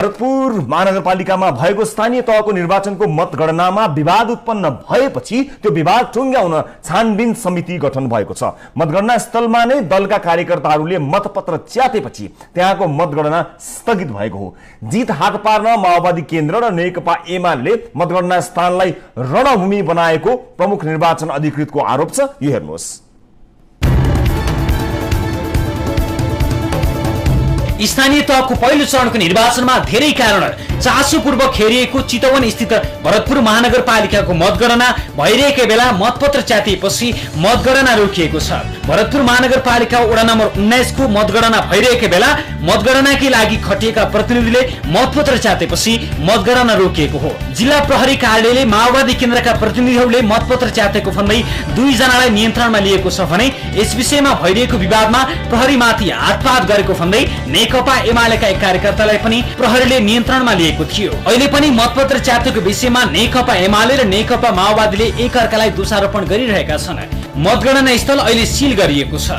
भरतपुर महानगरपालिकामा भएको स्थानीय तहको निर्वाचनको मतगणनामा विवाद उत्पन्न भएपछि त्यो विवाद टुङ्ग्याउन छानबिन समिति गठन भएको छ। मतगणना स्थलमा नै दलका कार्यकर्ताहरूले मतपत्र च्यातेपछि त्यहाँको मतगणना स्थगित भएको हो। जित हात पार्न माओवादी केन्द्र र नेकपा एमाले मतगणना स्थानलाई रणभूमि बनाएको प्रमुख निर्वाचन अधिकृतको आरोप छ। यो हेर्नुहोस्। स्थानीय तहको पहिलो चरणको निर्वाचनमा धेरै कारण चासोपूर्वक खेरिएको चितवन स्थित भरतपुर महानगरपालिकाको मतगणना भइरहेकै बेला मतपत्र च्यातिएपछि मतगणना रोकिएको छ। भरतपुर महानगरपालिका वडा नम्बर 19 को मतगणना भइरहेकै बेला मतगणनाकै लागि खटिएका प्रतिनिधिले मतपत्र च्यातेपछि मतगणना रोकिएको हो। जिल्ला प्रहरी कार्यालयले माओवादी केन्द्रका प्रतिनिधिहरूले मतपत्र च्यातेको भन्दै 2 जनालाई नियन्त्रणमा लिएको छ भने यस विषयमा भइरहेको विवादमा प्रहरीमाथि हातपात गरेको भन्दै नेकपा एमालेका एक कार्यकर्तालाई पनि प्रहरीले नियन्त्रणमा लिएको थियो। अहिले पनि मतपत्र च्यातेको विषयमा नेकपा एमाले र नेकपा माओवादीले एकअर्कालाई दोषारोपण गरिरहेका छन्। मतगणना स्थल अहिले सिल गरिएको छ।